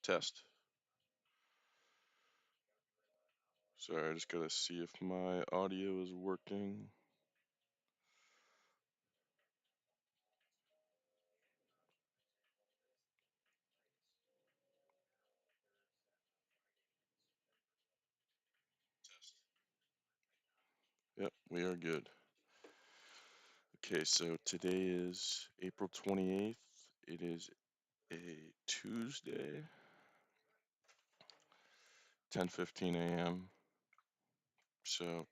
Test. Sorry, I just gotta see if my audio is working. Yep, we are good. Okay, so today is April 28th. It is a Tuesday, 10:15 a.m. So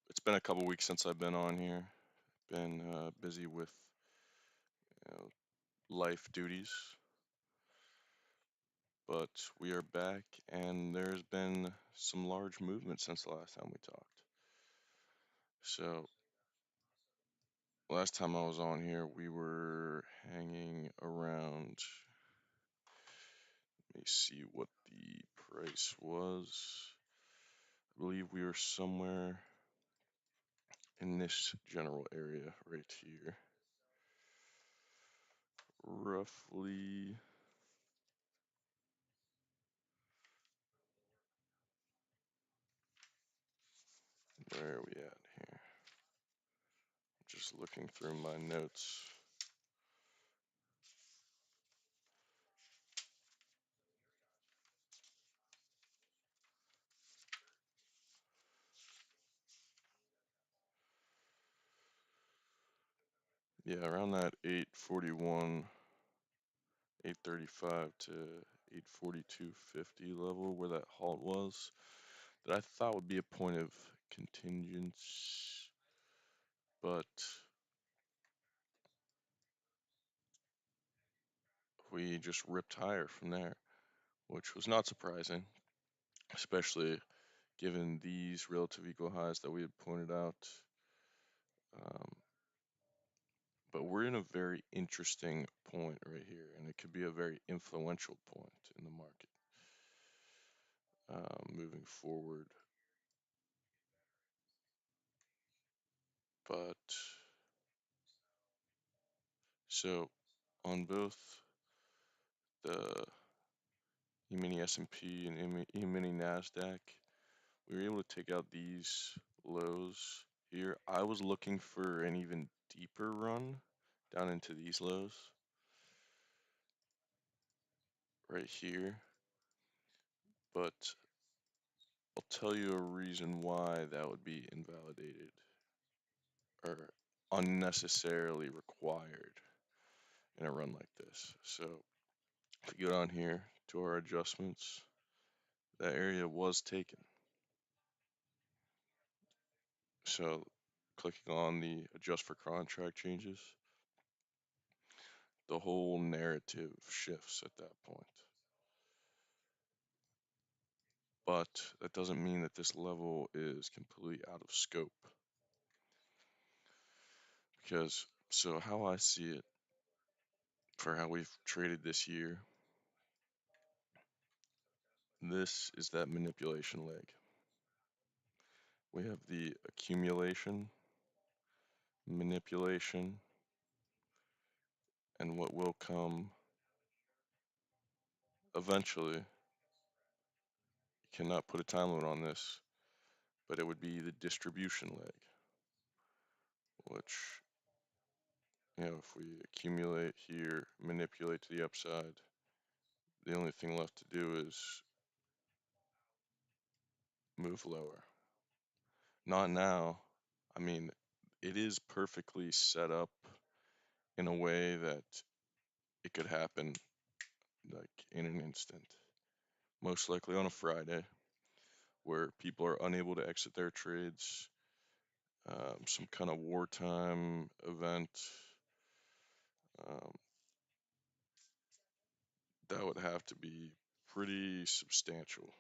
it's been a couple weeks since I've been on here. Been busy with life duties, but we are back, and there's been some large movement since the last time we talked. So last time I was on here, we were hanging around. Let me see what the price was. I believe we were somewhere in this general area right here. Roughly, where are we at here? Just looking through my notes. Yeah, around that 841, 835 to 842.50 level where that halt was, that I thought would be a point of contingence, but we just ripped higher from there, which was not surprising, especially given these relative equal highs that we had pointed out. Um, but we're in a very interesting point right here, and it could be a very influential point in the market moving forward. But so on both the E-mini S&P and E-mini NASDAQ, we were able to take out these lows here. I was looking for an even deeper run down into these lows right here, but I'll tell you a reason why that would be invalidated or unnecessarily required in a run like this. So if we go down here to our adjustments, that area was taken. So clicking on the adjust for contract changes, the whole narrative shifts at that point. But that doesn't mean that this level is completely out of scope. Because, so how I see it for how we've traded this year, this is that manipulation leg. We have the accumulation, manipulation, and what will come eventually. You cannot put a time limit on this, but it would be the distribution leg, which, if we accumulate here, manipulate to the upside, the only thing left to do is move lower. Not now. I mean, it is perfectly set up in a way that it could happen like in an instant. Most likely on a Friday where people are unable to exit their trades, some kind of wartime event. Um, that would have to be pretty substantial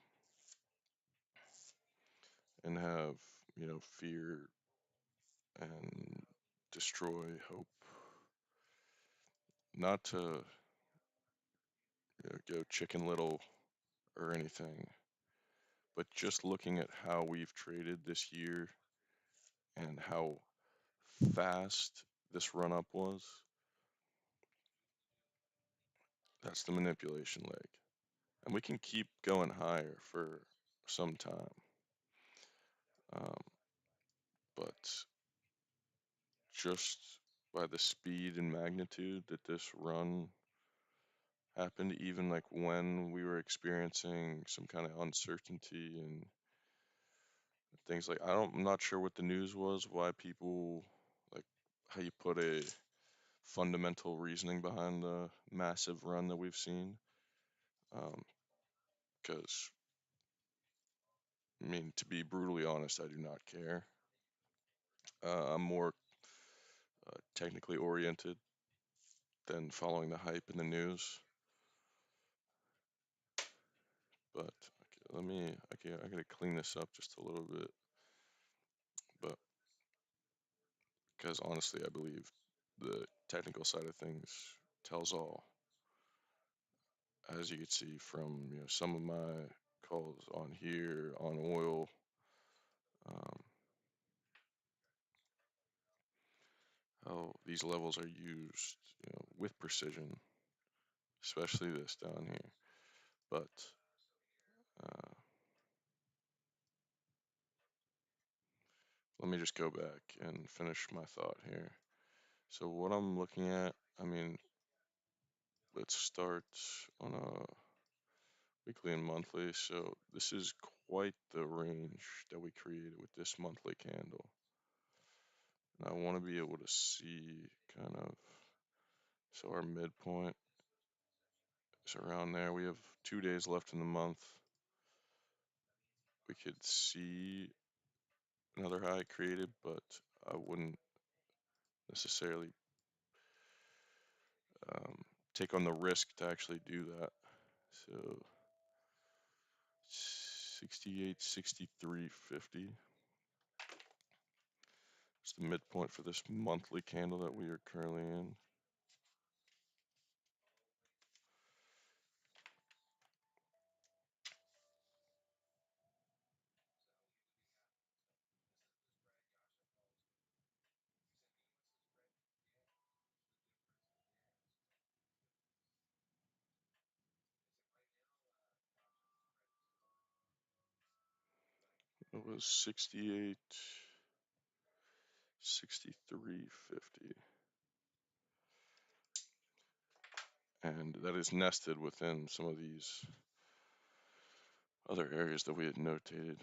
and have, fear and destroy hope. Not to go chicken little or anything, but just looking at how we've traded this year and how fast this run up was, that's the manipulation leg. and we can keep going higher for some time. Um, but just by the speed and magnitude that this run happened, even like when we were experiencing some kind of uncertainty and things like I'm not sure what the news was, why people like how you put a fundamental reasoning behind the massive run that we've seen. Because I mean, to be brutally honest, I do not care. I'm more technically oriented than following the hype in the news. But okay, I gotta clean this up just a little bit. But because honestly, I believe the technical side of things tells all. As you can see from some of my calls on here on oil, um, how these levels are used, with precision, especially this down here. But uh, let me just go back and finish my thought here. So what I'm looking at, I mean, let's start on a weekly and monthly. So this is quite the range that we created with this monthly candle. And I want to be able to see kind of, so our midpoint is around there. We have 2 days left in the month. We could see another high created, but I wouldn't necessarily um, take on the risk to actually do that. So 68, 63.50. It's the midpoint for this monthly candle that we are currently in. It was 68, 63.50. And that is nested within some of these other areas that we had notated.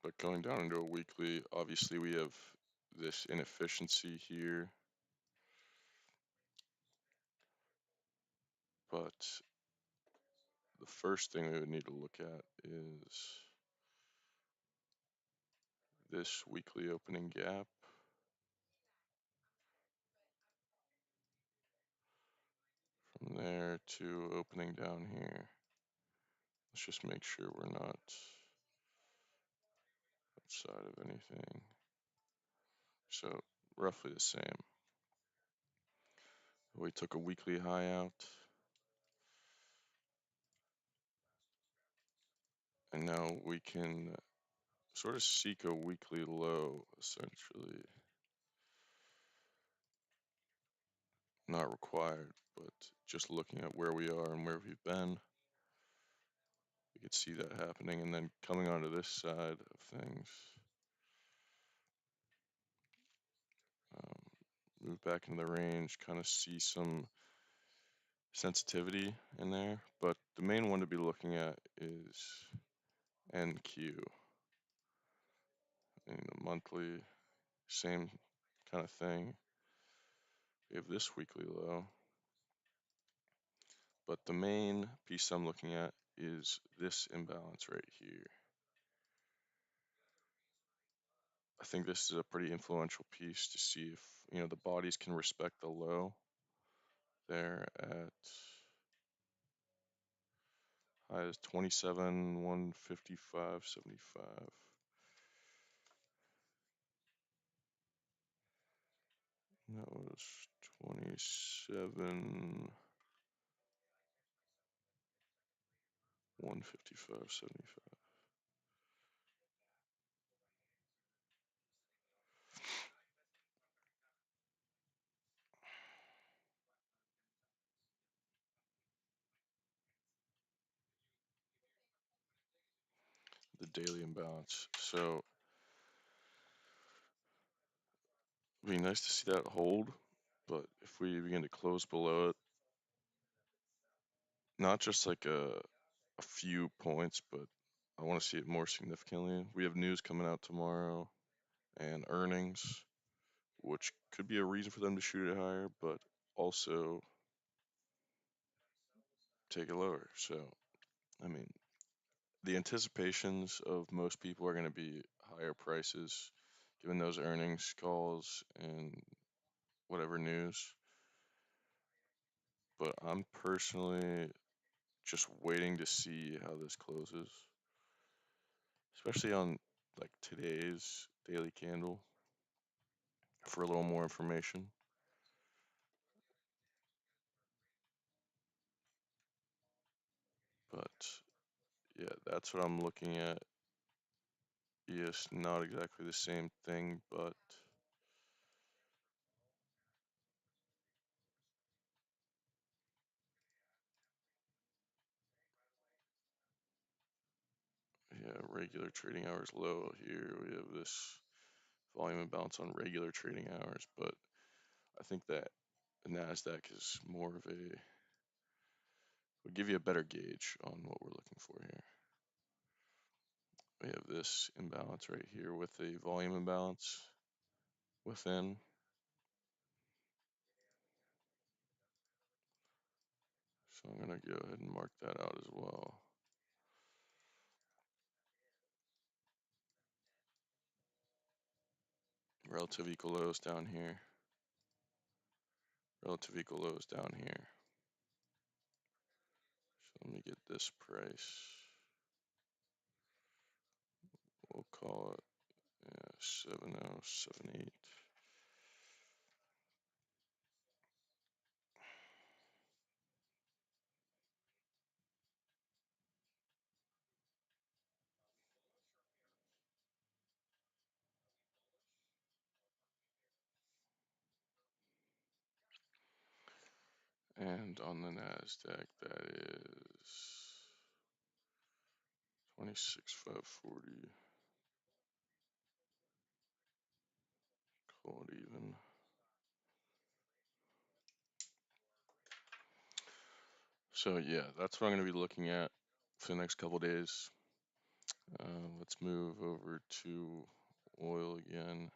But going down into a weekly, obviously we have this inefficiency here. But the first thing we would need to look at is this weekly opening gap. From there to opening down here. Let's just make sure we're not outside of anything. So roughly the same. We took a weekly high out. And now we can sort of seek a weekly low, essentially. Not required, but just looking at where we are and where we've been, we could see that happening. And then coming onto this side of things, move back into the range, kind of see some sensitivity in there. But the main one to be looking at is NQ. And the monthly, same kind of thing. We have this weekly low. But the main piece I'm looking at is this imbalance right here. I think this is a pretty influential piece to see if, the bodies can respect the low there at High is 27, 155.75. That was 27, 155.75. The daily imbalance. So it'd be nice to see that hold, but if we begin to close below it, not just like a few points, but I want to see it more significantly. We have news coming out tomorrow and earnings, which could be a reason for them to shoot it higher, but also take it lower. So, I mean, the anticipations of most people are going to be higher prices given those earnings calls and whatever news. But I'm personally just waiting to see how this closes, especially on like today's daily candle for a little more information. But yeah, that's what I'm looking at. Yes, not exactly the same thing, but yeah, regular trading hours low here. We have this volume imbalance on regular trading hours, but I think that the Nasdaq is more of a would give you a better gauge on what we're looking for here. We have this imbalance right here with a volume imbalance within. So I'm going to go ahead and mark that out as well. Relative equal lows down here. Relative equal lows down here. So let me get this price. We'll call it 7078. And on the NASDAQ, that is 26,540. Call it even. So yeah, that's what I'm going to be looking at for the next couple days. Let's move over to oil again.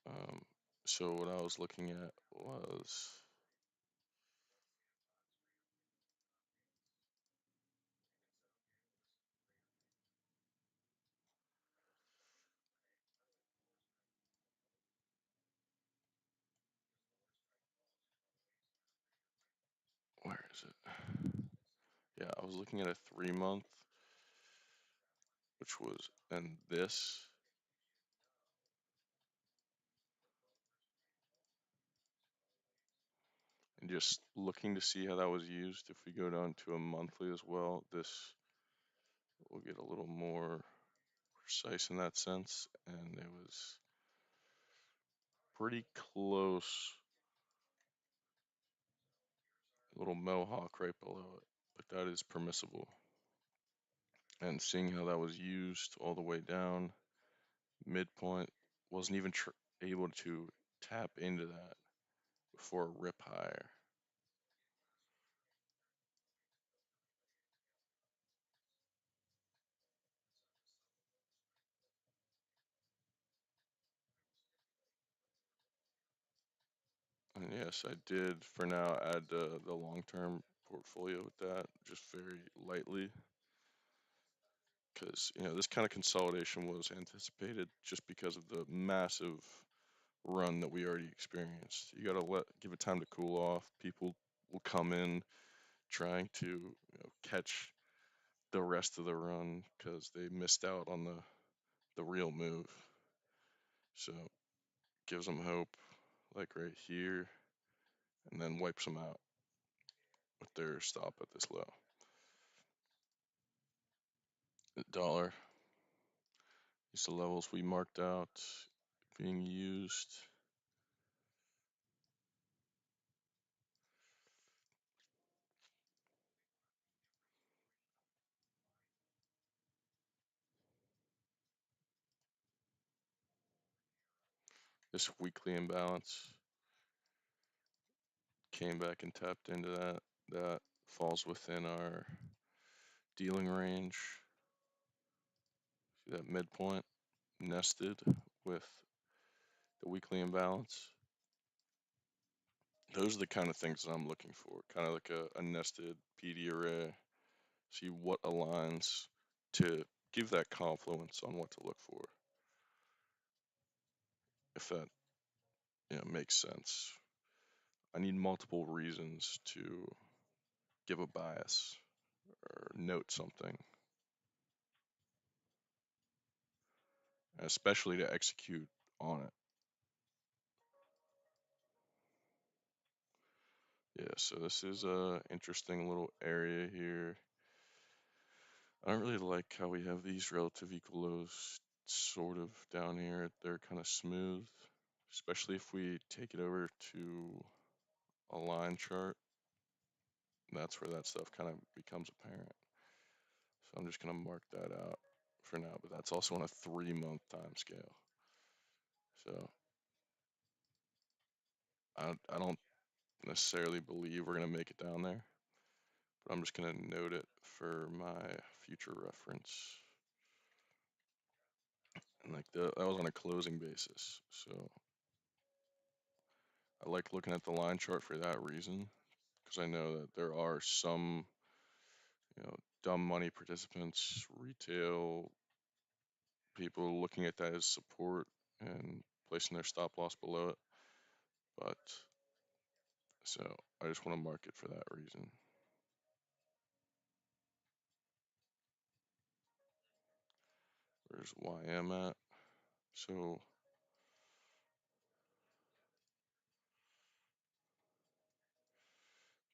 Um, so what I was looking at was where is it? Yeah, I was looking at a 3 month, which was and this, and just looking to see how that was used. If we go down to a monthly as well, this will get a little more precise in that sense, and it was pretty close. A little mohawk right below it, but that is permissible. And seeing how that was used all the way down, midpoint, wasn't even able to tap into that before a rip higher. And yes, I did for now add the long-term portfolio with that, just very lightly, because this kind of consolidation was anticipated just because of the massive run that we already experienced. You got to give it time to cool off. People will come in, trying to catch the rest of the run because they missed out on the real move. So gives them hope, like right here, and then wipes them out with their stop at this low. The dollar, these are the levels we marked out being used. This weekly imbalance came back and tapped into that. That falls within our dealing range. See that midpoint nested with the weekly imbalance. Those are the kind of things that I'm looking for, kind of like a nested PD array. See what aligns to give that confluence on what to look for, if that makes sense. I need multiple reasons to give a bias or note something, especially to execute on it. Yeah, so this is a interesting little area here. I don't really like how we have these relative equal lows sort of down here. They're kind of smooth, especially if we take it over to a line chart. That's where that stuff kind of becomes apparent. So I'm just going to mark that out for now, but that's also on a 3-month time scale. So I don't necessarily believe we're going to make it down there, but I'm just going to note it for my future reference. And like that was on a closing basis. So I like looking at the line chart for that reason, because I know that there are some, dumb money participants, retail people looking at that as support and placing their stop loss below it. But so I just want to mark it for that reason. Where's YM at? So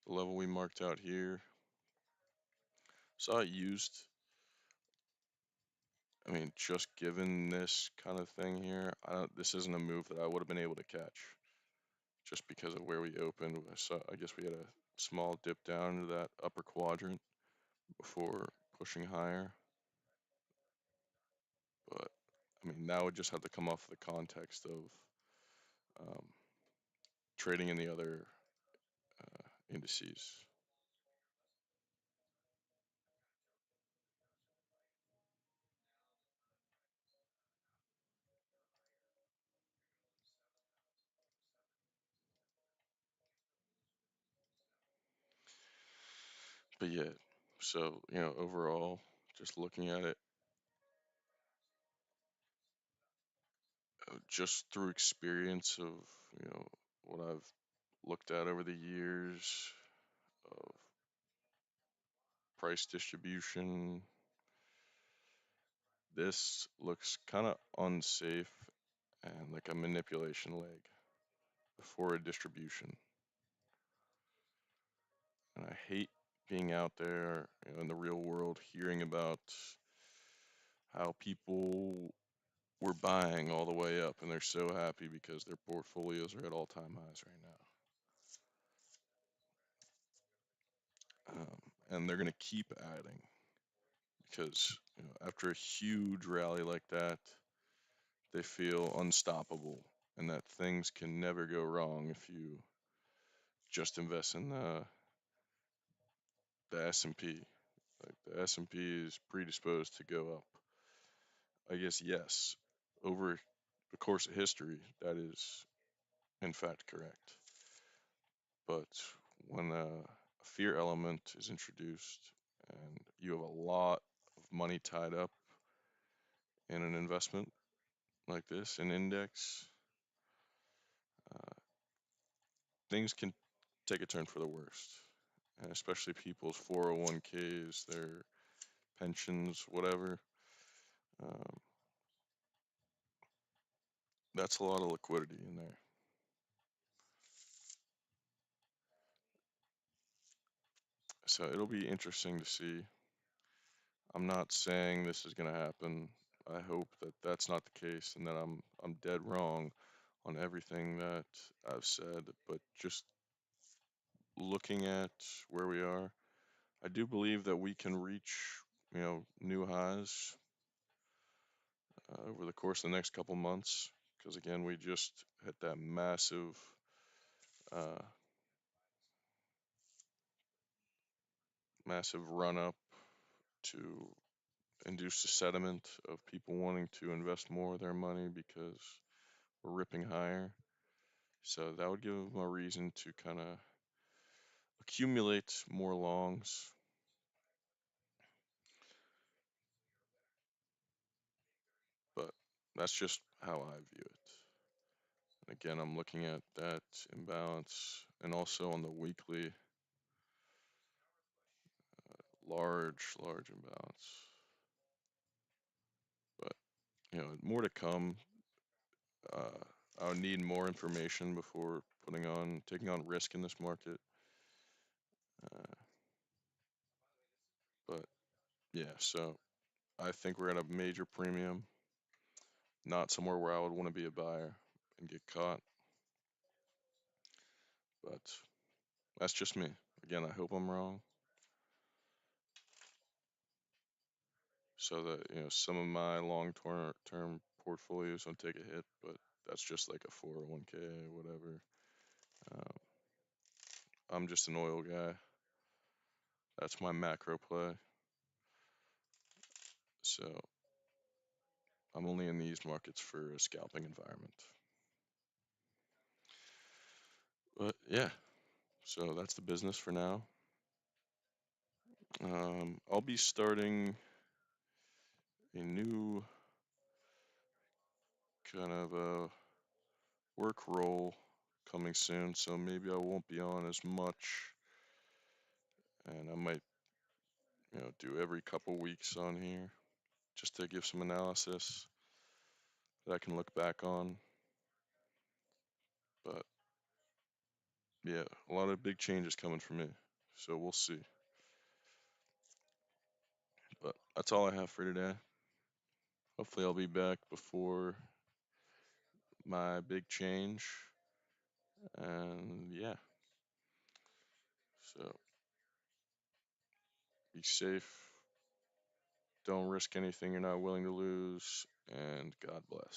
the level we marked out here, saw it used. I mean, just given this kind of thing here, this isn't a move that I would have been able to catch, just because of where we opened. So I guess we had a small dip down into that upper quadrant before pushing higher. But I mean, that would just have to come off the context of trading in the other indices. But yeah, so overall, just looking at it, just through experience of what I've looked at over the years of price distribution, this looks kind of unsafe and like a manipulation leg before a distribution. And I hate being out there in the real world hearing about how people were buying all the way up and they're so happy because their portfolios are at all-time highs right now. And they're going to keep adding because after a huge rally like that, they feel unstoppable and that things can never go wrong if you just invest in the S&P. Like the S&P is predisposed to go up. I guess yes, over the course of history, that is in fact correct. But when a fear element is introduced and you have a lot of money tied up in an investment like this, an index, uh, things can take a turn for the worst. and especially people's 401ks, their pensions, whatever. Um, that's a lot of liquidity in there. So it'll be interesting to see. I'm not saying this is going to happen. I hope that that's not the case and that I'm dead wrong on everything that I've said, but just looking at where we are, I do believe that we can reach, new highs over the course of the next couple months because again, we just hit that uh, massive run up to induce a sentiment of people wanting to invest more of their money because we're ripping higher. So that would give them a reason to kind of accumulate more longs. But that's just how I view it. And again, I'm looking at that imbalance and also on the weekly, large imbalance. But, more to come. Uh, I would need more information before taking on risk in this market. Uh, but yeah, so I think we're at a major premium, not somewhere where I would want to be a buyer and get caught. But that's just me. Again, I hope I'm wrong so that, some of my long term portfolios don't take a hit, but that's just like a 401k or whatever. Um, I'm just an oil guy. That's my macro play. So I'm only in these markets for a scalping environment. But yeah, so that's the business for now. I'll be starting a new kind of a work role coming soon, so maybe I won't be on as much, and I might, do every couple weeks on here just to give some analysis that I can look back on. But yeah, a lot of big changes coming for me, so we'll see. But that's all I have for today. Hopefully, I'll be back before my big change, and yeah, so be safe. Don't risk anything you're not willing to lose, and God bless.